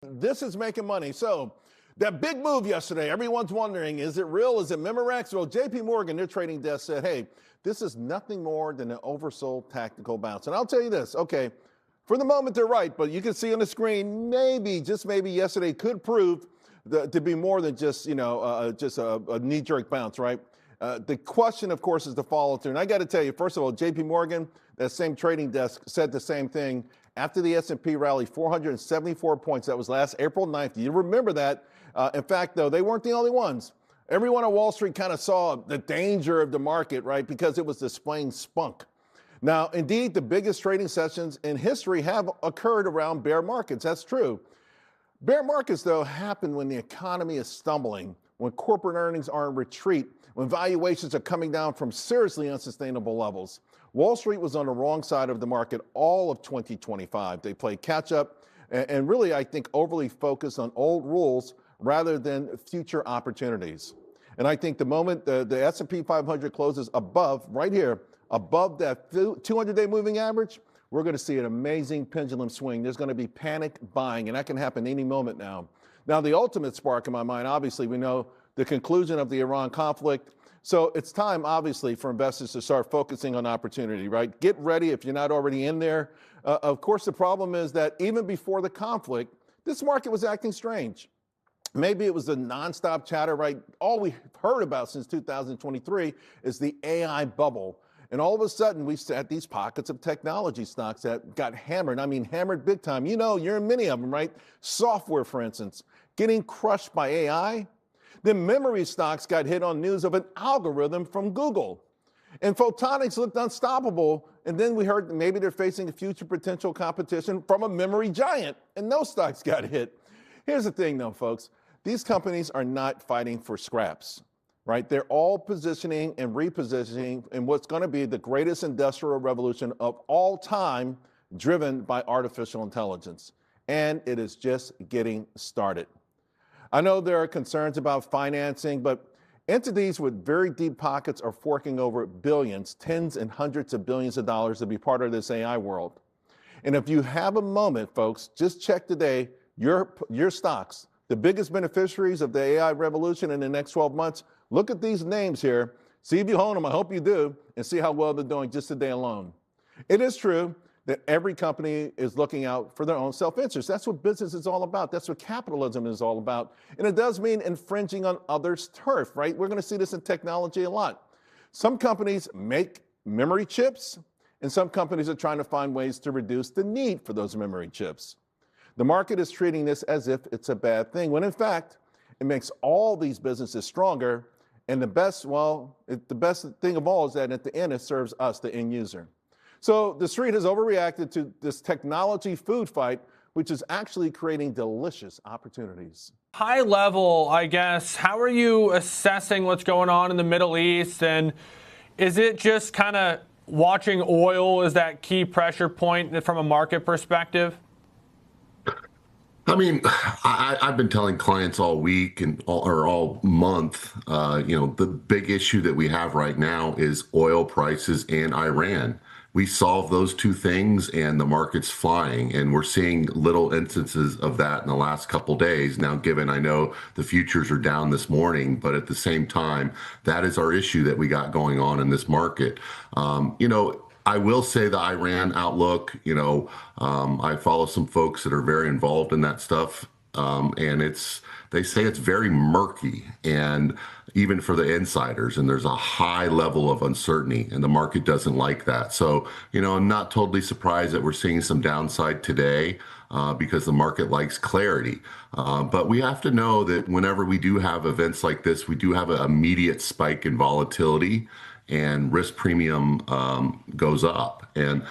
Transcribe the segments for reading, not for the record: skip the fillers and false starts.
This is making money. So that big move yesterday, everyone's wondering, is it real? Is it Memorex? Well, JP Morgan, their trading desk said, hey, this is nothing more than an oversold tactical bounce. And I'll tell you this, okay, for the moment they're right, but you can see on the screen, maybe, just maybe yesterday could prove to be more than just, just a knee-jerk bounce, right? The question, of course, is the follow-through. And I got to tell you, first of all, JP Morgan, that same trading desk, said the same thing after the S&P rallied 474 points. That was last April 9th. You remember that. In fact, though, they weren't the only ones. Everyone on Wall Street kind of saw the danger of the market, right, because it was displaying spunk. Now, indeed, the biggest trading sessions in history have occurred around bear markets. That's true. Bear markets, though, happen when the economy is stumbling, when corporate earnings are in retreat, when valuations are coming down from seriously unsustainable levels. Wall Street was on the wrong side of the market all of 2025. They played catch up and really, I think, overly focused on old rules rather than future opportunities. And I think the moment the S&P 500 closes above, right here, above that 200-day moving average, we're going to see an amazing pendulum swing. There's going to be panic buying, and that can happen any moment now. Now, the ultimate spark in my mind, obviously, we know the conclusion of the Iran conflict. So it's time, obviously, for investors to start focusing on opportunity, right? Get ready if you're not already in there. Of course, the problem is that even before the conflict, this market was acting strange. Maybe it was the nonstop chatter, right? All we've heard about since 2023 is the AI bubble. And all of a sudden, we had these pockets of technology stocks that got hammered. I mean, hammered big time. You know, you're in many of them, right? Software, for instance, getting crushed by AI. Then memory stocks got hit on news of an algorithm from Google. And photonics looked unstoppable. And then we heard that maybe they're facing a future potential competition from a memory giant. And those stocks got hit. Here's the thing, though, folks. These companies are not fighting for scraps, right? They're all positioning and repositioning in what's going to be the greatest industrial revolution of all time, driven by artificial intelligence. And it is just getting started. I know there are concerns about financing, but entities with very deep pockets are forking over billions, tens and hundreds of billions of dollars to be part of this AI world. And if you have a moment, folks, just check today your stocks, the biggest beneficiaries of the AI revolution in the next 12 months. Look at these names here. See if you own them. I hope you do, and see how well they're doing just today alone. It is true that every company is looking out for their own self-interest. That's what business is all about. That's what capitalism is all about. And it does mean infringing on others' turf, right? We're going to see this in technology a lot. Some companies make memory chips, and some companies are trying to find ways to reduce the need for those memory chips. The market is treating this as if it's a bad thing, when in fact, it makes all these businesses stronger. And the best thing of all is that at the end, it serves us, the end user. So the street has overreacted to this technology food fight, which is actually creating delicious opportunities. High level, I guess, how are you assessing what's going on in the Middle East? And is it just kind of watching oil as that key pressure point from a market perspective? I mean, I've been telling clients all week and all month, the big issue that we have right now is oil prices and Iran. We solve those two things and the market's flying, and we're seeing little instances of that in the last couple days. Now, given I know the futures are down this morning, but at the same time, that is our issue that we got going on in this market. I will say the Iran outlook, I follow some folks that are very involved in that stuff. And they say it's very murky, and even for the insiders, and there's a high level of uncertainty, and the market doesn't like that. So, I'm not totally surprised that we're seeing some downside today because the market likes clarity. But we have to know that whenever we do have events like this, we do have an immediate spike in volatility, and risk premium goes up. And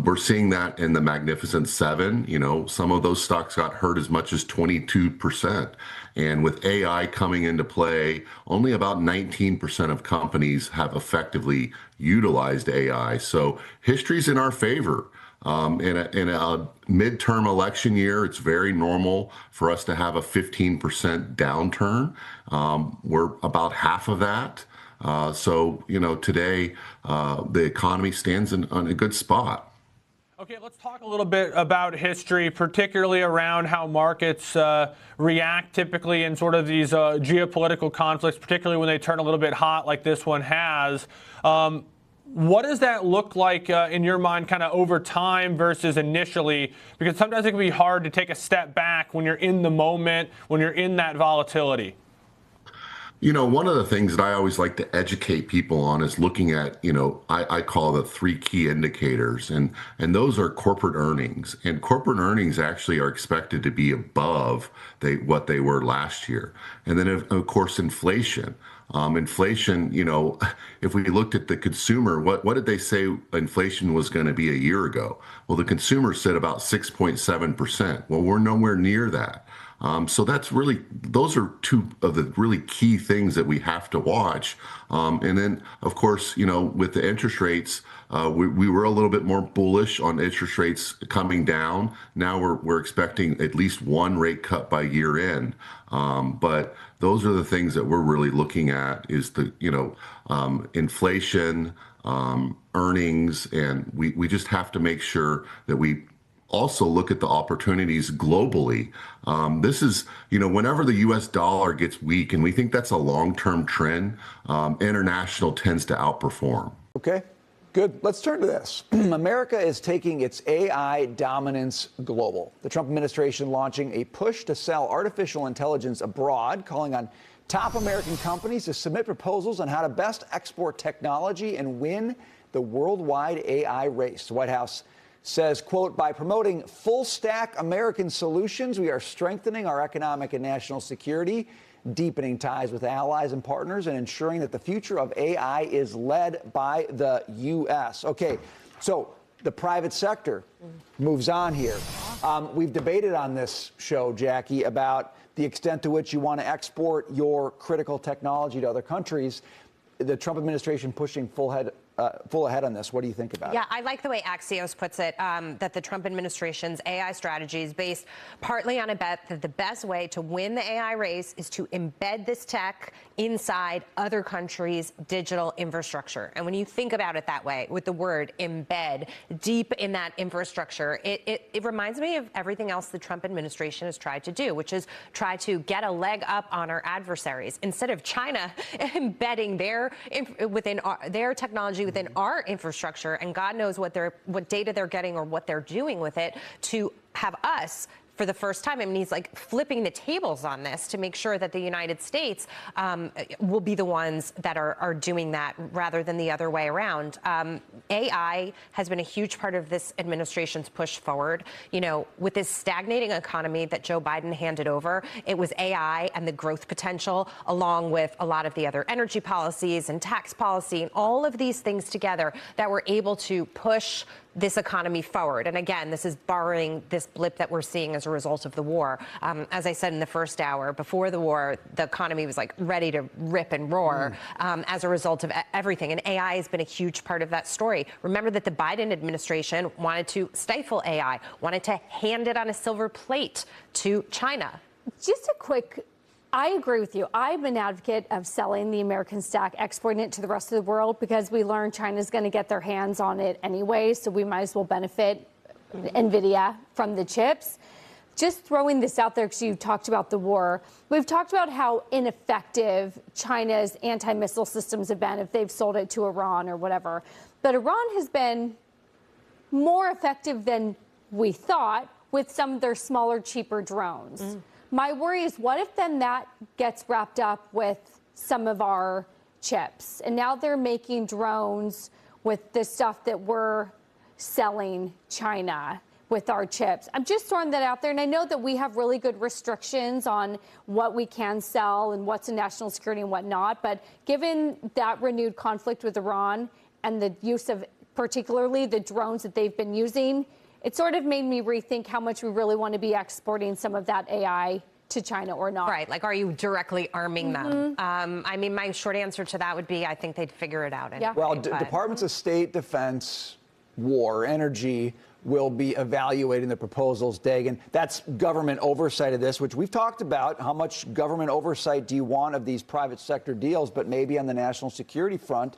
we're seeing that in the Magnificent Seven. Some of those stocks got hurt as much as 22%. And with AI coming into play, only about 19% of companies have effectively utilized AI. So history's in our favor. In a midterm election year, it's very normal for us to have a 15% downturn. We're about half of that. So, today the economy stands in a good spot. Okay, let's talk a little bit about history, particularly around how markets react typically in sort of these geopolitical conflicts, particularly when they turn a little bit hot like this one has. What does that look like in your mind kind of over time versus initially? Because sometimes it can be hard to take a step back when you're in the moment, when you're in that volatility. You know, one of the things that I always like to educate people on is looking at, I call the three key indicators, and those are corporate earnings. And corporate earnings actually are expected to be above what they were last year. And then, of course, inflation. Inflation, if we looked at the consumer, what did they say inflation was going to be a year ago? Well, the consumer said about 6.7%. Well, we're nowhere near that. So those are two of the really key things that we have to watch. And then, of course, with the interest rates, we were a little bit more bullish on interest rates coming down. Now we're expecting at least one rate cut by year end. But those are the things that we're really looking at is the, inflation, earnings, and we just have to make sure that we also look at the opportunities globally. This is, whenever the US dollar gets weak, and we think that's a long-term trend, international tends to outperform. Okay, good. Let's turn to this. America is taking its AI dominance global. The Trump administration launching a push to sell artificial intelligence abroad, calling on top American companies to submit proposals on how to best export technology and win the worldwide AI race. The White House says, quote, by promoting full stack American solutions, we are strengthening our economic and national security, deepening ties with allies and partners, and ensuring that the future of AI is led by the U.S. Okay, so the private sector moves on here. We've debated on this show, Jackie, about the extent to which you want to export your critical technology to other countries. The Trump administration pushing full ahead on this. What do you think about it? Yeah, I like the way Axios puts it, that the Trump administration's AI strategy is based partly on a bet that the best way to win the AI race is to embed this tech inside other countries' digital infrastructure. And when you think about it that way, with the word embed deep in that infrastructure, it reminds me of everything else the Trump administration has tried to do, which is try to get a leg up on our adversaries. Instead of China embedding their technology within our infrastructure, and God knows what data they're getting or what they're doing with it, to have us for the first time. I mean, he's like flipping the tables on this to make sure that the United States will be the ones that are doing that rather than the other way around. AI has been a huge part of this administration's push forward. With this stagnating economy that Joe Biden handed over, it was AI and the growth potential, along with a lot of the other energy policies and tax policy and all of these things together, that were able to push this economy forward. And again, this is barring this blip that we're seeing as a result of the war. As I said in the first hour, before the war, the economy was like ready to rip and roar as a result of everything. And AI has been a huge part of that story. Remember that the Biden administration wanted to stifle AI, wanted to hand it on a silver plate to China. Just a quick, I agree with you. I'm an advocate of selling the American stack, exporting it to the rest of the world, because we learned China's going to get their hands on it anyway, so we might as well benefit Nvidia from the chips. Just throwing this out there because you talked about the war. We've talked about how ineffective China's anti-missile systems have been if they've sold it to Iran or whatever. But Iran has been more effective than we thought with some of their smaller, cheaper drones. My worry is, what if then that gets wrapped up with some of our chips? And now they're making drones with the stuff that we're selling China with our chips. I'm just throwing that out there. And I know that we have really good restrictions on what we can sell and what's in national security and whatnot. But given that renewed conflict with Iran and the use of particularly the drones that they've been using, it sort of made me rethink how much we really want to be exporting some of that AI to China or not. Right. Like, are you directly arming them? I mean, my short answer to that would be, I think they'd figure it out. Yeah. Well, Departments of State, Defense, War, Energy will be evaluating the proposals, Dagan. That's government oversight of this, which we've talked about. How much government oversight do you want of these private sector deals? But maybe on the national security front,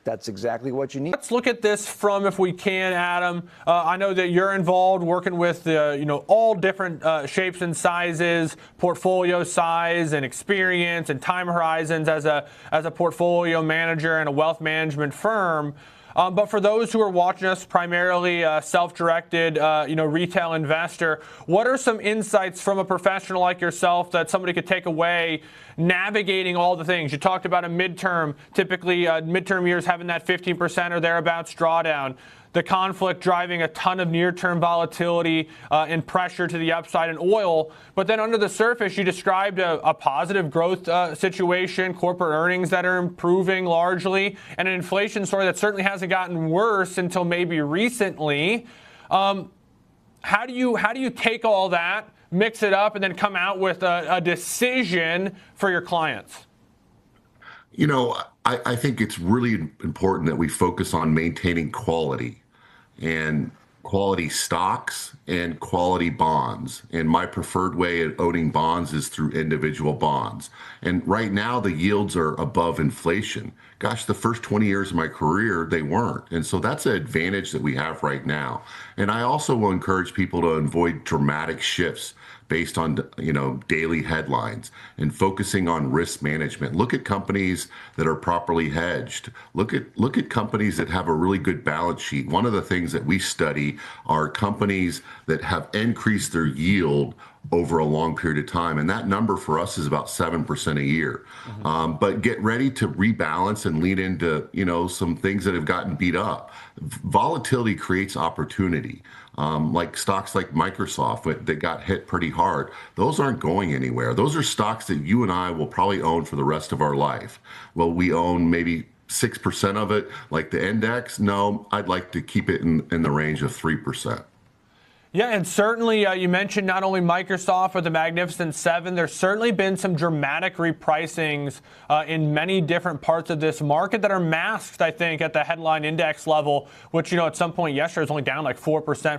That's exactly what you need. Let's look at this from, if we can, Adam. I know that you're involved working with all different shapes and sizes, portfolio size and experience and time horizons as a portfolio manager and a wealth management firm. But for those who are watching us, primarily self-directed, retail investor, what are some insights from a professional like yourself that somebody could take away navigating all the things? You talked about a midterm, typically midterm years having that 15% or thereabouts drawdown. The conflict driving a ton of near-term volatility and pressure to the upside in oil. But then under the surface, you described a positive growth situation, corporate earnings that are improving largely, and an inflation story that certainly hasn't gotten worse until maybe recently. How do you take all that, mix it up, and then come out with a decision for your clients? I think it's really important that we focus on maintaining quality and quality stocks and quality bonds. And my preferred way of owning bonds is through individual bonds. And right now the yields are above inflation. Gosh, the first 20 years of my career, they weren't. And so that's an advantage that we have right now. And I also will encourage people to avoid dramatic shifts based on daily headlines and focusing on risk management. Look at companies that are properly hedged. Look at companies that have a really good balance sheet. One of the things that we study are companies that have increased their yield over a long period of time, and that number for us is about 7% a year. But get ready to rebalance and lean into some things that have gotten beat up. Volatility creates opportunity. Like stocks like Microsoft that got hit pretty hard. Those aren't going anywhere. Those are stocks that you and I will probably own for the rest of our life. Well, we own maybe 6% of it, like the index. No, I'd like to keep it in the range of 3%. Yeah, and certainly you mentioned not only Microsoft but the Magnificent Seven. There's certainly been some dramatic repricings in many different parts of this market that are masked, I think, at the headline index level, which, at some point yesterday was only down like 4%.